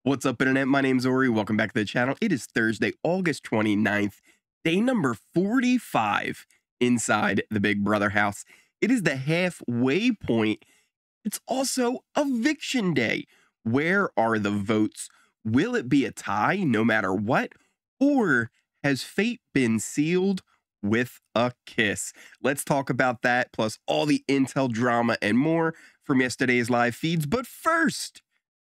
What's up, Internet? My name's Ori. Welcome back to the channel. It is Thursday, August 29th, day number 45 inside the Big Brother house. It is the halfway point. It's also eviction day. Where are the votes? Will it be a tie no matter what? Or has fate been sealed with a kiss? Let's talk about that, plus all the intel drama and more from yesterday's live feeds. But first,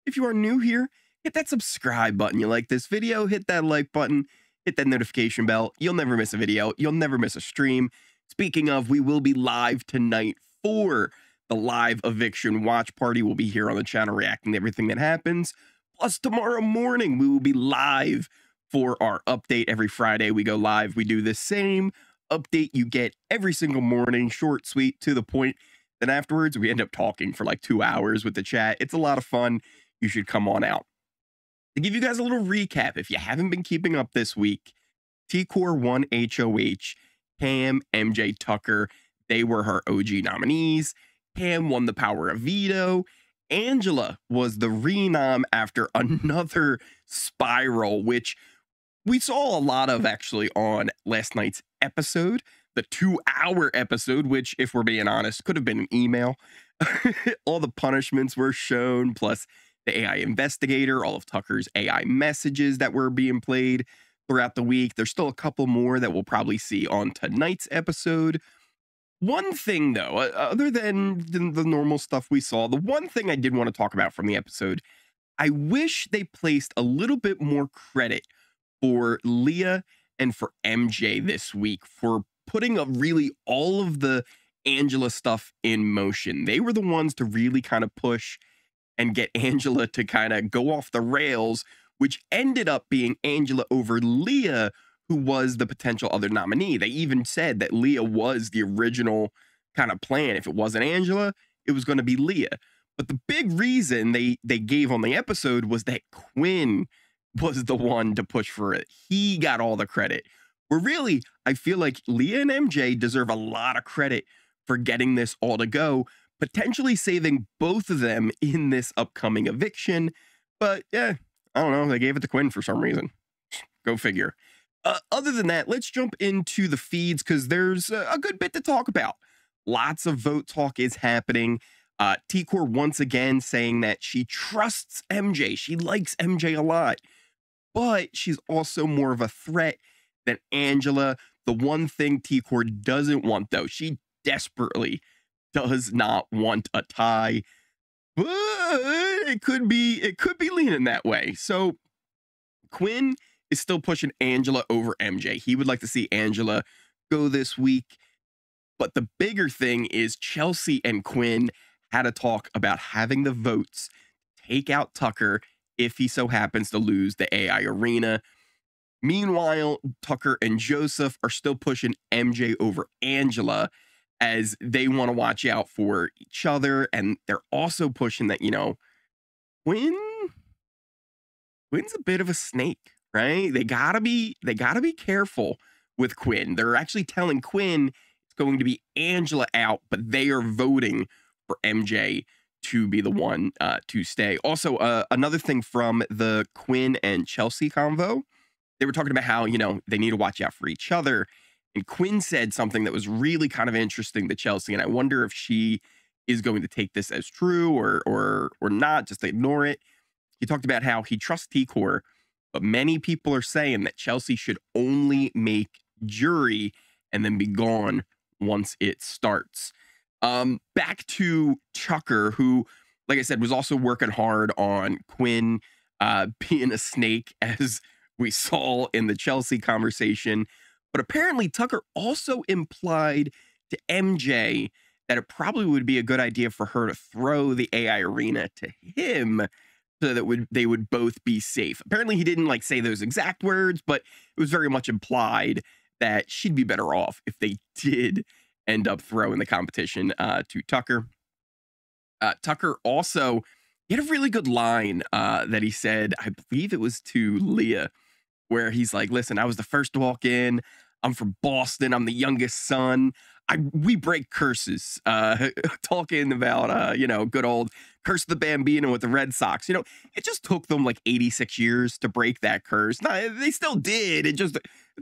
if you are new here, hit that subscribe button. You like this video, hit that like button, hit that notification bell. You'll never miss a video. You'll never miss a stream. Speaking of, we will be live tonight for the live eviction watch party. We'll be here on the channel reacting to everything that happens. Plus, tomorrow morning, we will be live for our update. Every Friday, we go live. We do the same update you get every single morning, short, sweet, to the point. Then afterwards, we end up talking for like 2 hours with the chat. It's a lot of fun. You should come on out. To give you guys a little recap, if you haven't been keeping up this week, T-Core won HOH, Cam, MJ, Tucker, they were her OG nominees. Cam won the power of veto. Angela was the renom after another spiral, which we saw a lot of actually on last night's episode, the 2-hour episode, which, if we're being honest, could have been an email. All the punishments were shown, plus the AI investigator, all of Tucker's AI messages that were being played throughout the week. There's still a couple more that we'll probably see on tonight's episode. One thing, though, other than the normal stuff we saw, the one thing I did want to talk about from the episode, I wish they placed a little bit more credit for Leah and for MJ this week for putting up really all of the Angela stuff in motion. They were the ones to really kind of push and get Angela to kind of go off the rails, which ended up being Angela over Leah, who was the potential other nominee. They even said that Leah was the original kind of plan. If it wasn't Angela, it was going to be Leah. But the big reason they gave on the episode was that Quinn was the one to push for it. He got all the credit. Where really, I feel like Leah and MJ deserve a lot of credit for getting this all to go, potentially saving both of them in this upcoming eviction. But yeah, I don't know. They gave it to Quinn for some reason. Go figure. Other than that, let's jump into the feeds because there's a good bit to talk about. Lots of vote talk is happening. T-Core once again saying that she trusts MJ. She likes MJ a lot, but she's also more of a threat than Angela. The one thing T-Core doesn't want, though, she desperately does not want a tie, but it could be leaning that way. So Quinn is still pushing Angela over MJ. He would like to see Angela go this week. But the bigger thing is Chelsea and Quinn had a talk about having the votes take out Tucker if he so happens to lose the AI arena. Meanwhile, Tucker and Joseph are still pushing MJ over Angela, as they want to watch out for each other. And they're also pushing that, you know, Quinn's a bit of a snake, right? They gotta be careful with Quinn. They're actually telling Quinn it's going to be Angela out, but they are voting for MJ to be the one to stay. Also, another thing from the Quinn and Chelsea convo, they were talking about how, you know, they need to watch out for each other. And Quinn said something that was really kind of interesting to Chelsea, and I wonder if she is going to take this as true or not, just ignore it. He talked about how he trusts T-Core, but many people are saying that Chelsea should only make jury and then be gone once it starts. Back to Tucker, who, like I said, was also working hard on Quinn being a snake, as we saw in the Chelsea conversation. But apparently Tucker also implied to MJ that it probably would be a good idea for her to throw the AI arena to him so that they would both be safe. Apparently he didn't like say those exact words, but it was very much implied that she'd be better off if they did end up throwing the competition to Tucker. Tucker also, he had a really good line that he said, I believe it was to Leah, where he's like, listen, I was the first to walk in. I'm from Boston. I'm the youngest son. we break curses, talking about, good old Curse of the Bambino with the Red Sox. It just took them like 86 years to break that curse. No, they still did. It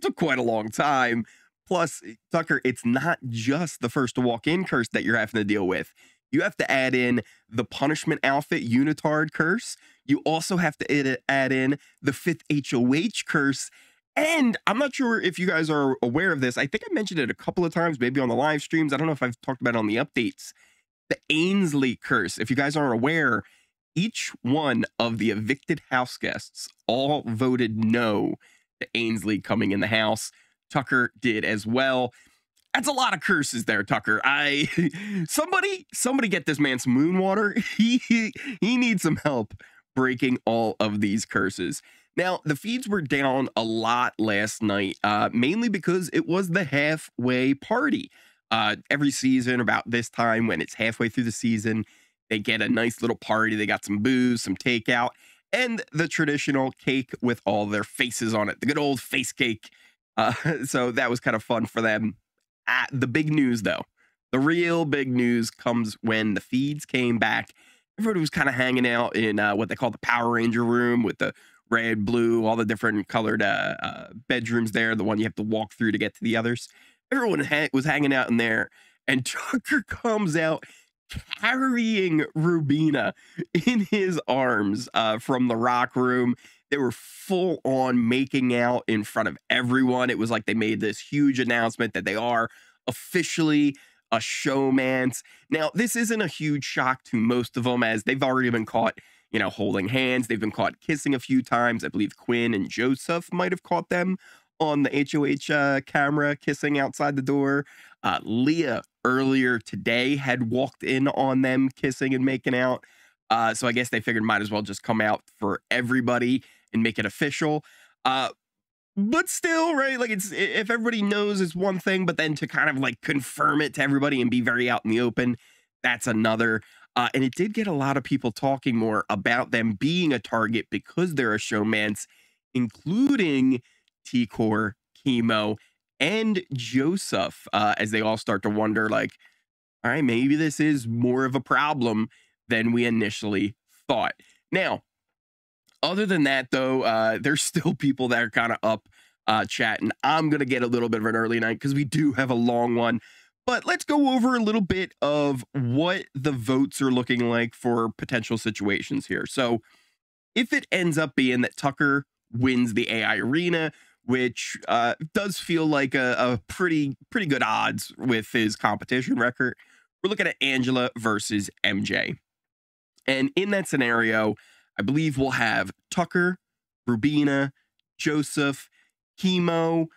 took quite a long time. Plus, Tucker, it's not just the first to walk in curse that you're having to deal with. You have to add in the punishment outfit unitard curse. You also have to add in the 5th HOH curse. And I'm not sure if you guys are aware of this. I think I mentioned it a couple of times, maybe on the live streams. I don't know if I've talked about it on the updates. The Ainsley curse. If you guys aren't aware, each one of the evicted house guests all voted no to Ainsley coming in the house. Tucker did as well. That's a lot of curses there, Tucker. Somebody get this man some moon water. He needs some help breaking all of these curses. Now, the feeds were down a lot last night, mainly because it was the halfway party. Every season, about this time when it's halfway through the season, they get a nice little party. They got some booze, some takeout, and the traditional cake with all their faces on it, the good old face cake. So that was kind of fun for them. The big news, though, the real big news comes when the feeds came back. Everybody was kind of hanging out in what they call the Power Ranger room with the red, blue, all the different colored bedrooms there, the one you have to walk through to get to the others. Everyone was hanging out in there, and Tucker comes out carrying Rubina in his arms from the rock room. They were full on making out in front of everyone. It was like they made this huge announcement that they are officially a showmance. Now, this isn't a huge shock to most of them, as they've already been caught, holding hands. They've been caught kissing a few times. I believe Quinn and Joseph might have caught them on the HOH camera kissing outside the door. Leah earlier today had walked in on them kissing and making out. So I guess they figured might as well just come out for everybody and make it official. But still, right? Like, if everybody knows it's one thing, but then to kind of like confirm it to everybody and be very out in the open, that's another. And it did get a lot of people talking more about them being a target because they're a showmance, including T-Core, Chemo, and Joseph, as they all start to wonder, like, all right, maybe this is more of a problem than we initially thought. Now, other than that, though, there's still people that are kind of up chatting. I'm going to get a little bit of an early night because we do have a long one. But let's go over a little bit of what the votes are looking like for potential situations here. So if it ends up being that Tucker wins the AI arena, which does feel like a pretty good odds with his competition record, we're looking at Angela versus MJ. And in that scenario, I believe we'll have Tucker, Rubina, Joseph, Chemo,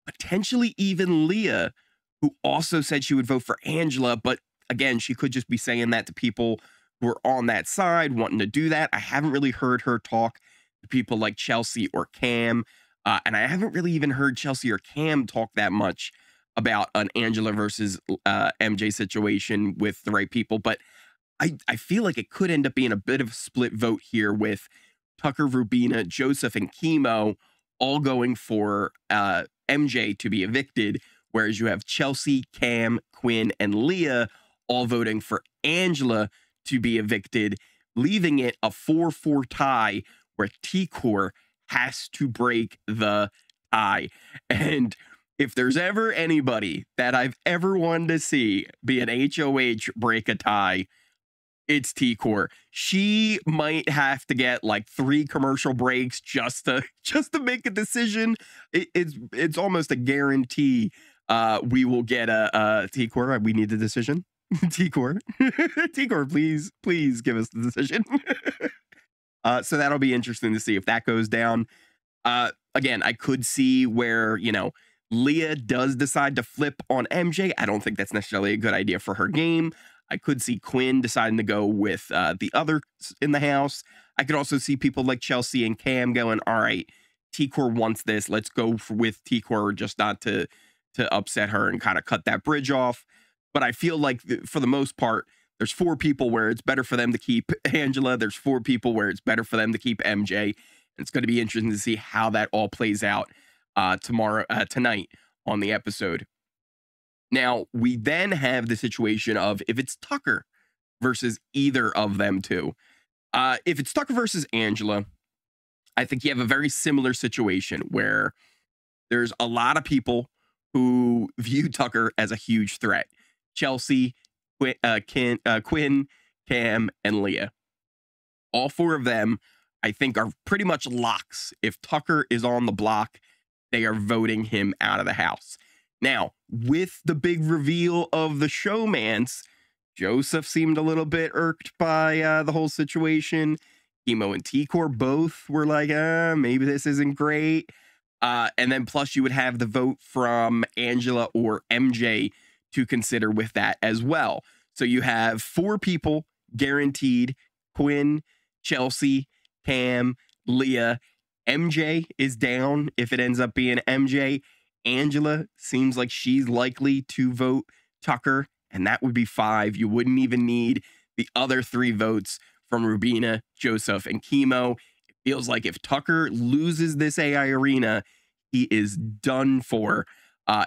potentially even Leah, who also said she would vote for Angela. But again, she could just be saying that to people who are on that side, wanting to do that. I haven't really heard her talk to people like Chelsea or Cam. And I haven't really even heard Chelsea or Cam talk that much about an Angela versus MJ situation with the right people. But I feel like it could end up being a bit of a split vote here with Tucker, Rubina, Joseph, and Chemo all going for MJ to be evicted, whereas you have Chelsea, Cam, Quinn, and Leah all voting for Angela to be evicted, leaving it a 4-4 tie where T-Core has to break the tie. And if there's ever anybody that I've ever wanted to see be an HOH break a tie, it's T-Core. She might have to get like 3 commercial breaks just to make a decision. It's almost a guarantee we will get a T-Core. We need a decision. T-Core. T-Core, please give us the decision. So that'll be interesting to see if that goes down. Again, I could see where, Leah does decide to flip on MJ. I don't think that's necessarily a good idea for her game. I could see Quinn deciding to go with the others in the house. I could also see people like Chelsea and Cam going, all right, T-Core wants this. Let's go with T-Core, just not to upset her and kind of cut that bridge off. But I feel like for the most part, there's 4 people where it's better for them to keep Angela. There's 4 people where it's better for them to keep MJ. And it's going to be interesting to see how that all plays out tonight on the episode. Now, we then have the situation of if it's Tucker versus either of them two. If it's Tucker versus Angela, I think you have a very similar situation where there's a lot of people who view Tucker as a huge threat. Chelsea, Quinn, Cam, and Leah. All four of them, I think, are pretty much locks. If Tucker is on the block, they are voting him out of the house. Now, with the big reveal of the showmance, Joseph seemed a little bit irked by the whole situation. Chemo and T-Core both were like, maybe this isn't great. And then plus you would have the vote from Angela or MJ to consider with that as well. So you have 4 people guaranteed: Quinn, Chelsea, Cam, Leah. MJ is down if it ends up being MJ. Angela seems like she's likely to vote Tucker, and that would be 5. You wouldn't even need the other 3 votes from Rubina, Joseph, and Chemo. It feels like if Tucker loses this AI arena, he is done for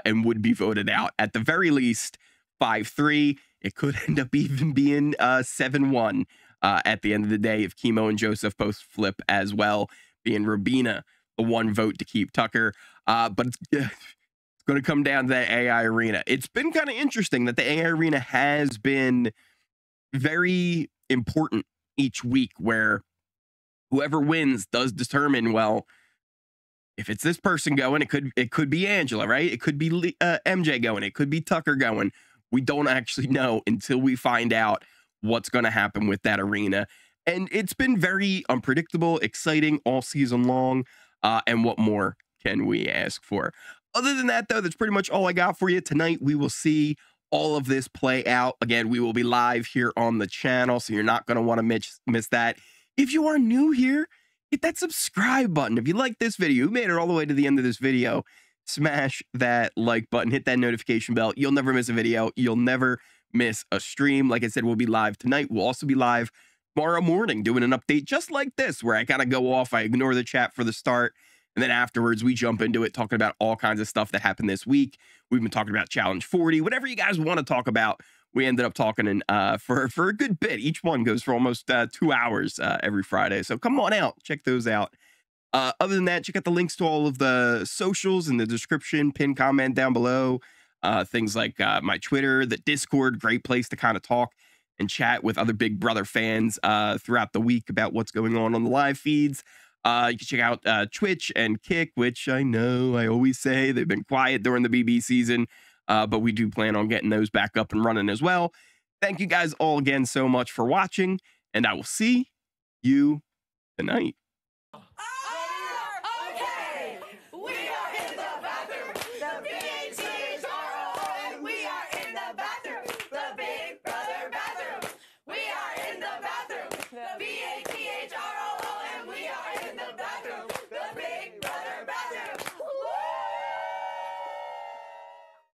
and would be voted out. At the very least, 5-3. It could end up even being 7-1 at the end of the day if Chemo and Joseph both flip as well, being Rubina the 1 vote to keep Tucker. But it's going to come down to that AI arena. It's been kind of interesting that the AI arena has been very important each week, where whoever wins does determine, well, if it's this person going, it could be Angela, right? It could be MJ going. It could be Tucker going. We don't actually know until we find out what's going to happen with that arena. And it's been very unpredictable, exciting all season long. And what more can we ask for? Other than that, though, that's pretty much all I got for you tonight. We will see all of this play out. Again, we will be live here on the channel, so you're not going to want to miss that. If you are new here, hit that subscribe button. If you like this video, you made it all the way to the end of this video, smash that like button, hit that notification bell. You'll never miss a video. You'll never miss a stream. Like I said, we'll be live tonight. We'll also be live tomorrow morning doing an update just like this, where I kind of go off. I ignore the chat for the start, and then afterwards we jump into it, talking about all kinds of stuff that happened this week. We've been talking about Challenge 40, whatever you guys want to talk about. We ended up talking for a good bit. Each one goes for almost 2 hours every Friday. So come on out, check those out. Other than that, check out the links to all of the socials in the description, pin comment down below. Things like my Twitter, the Discord, great place to kind of talk and chat with other Big Brother fans throughout the week about what's going on the live feeds. You can check out Twitch and Kick, which I know I always say they've been quiet during the BB season, but we do plan on getting those back up and running as well. Thank you guys all again so much for watching, and I will see you tonight.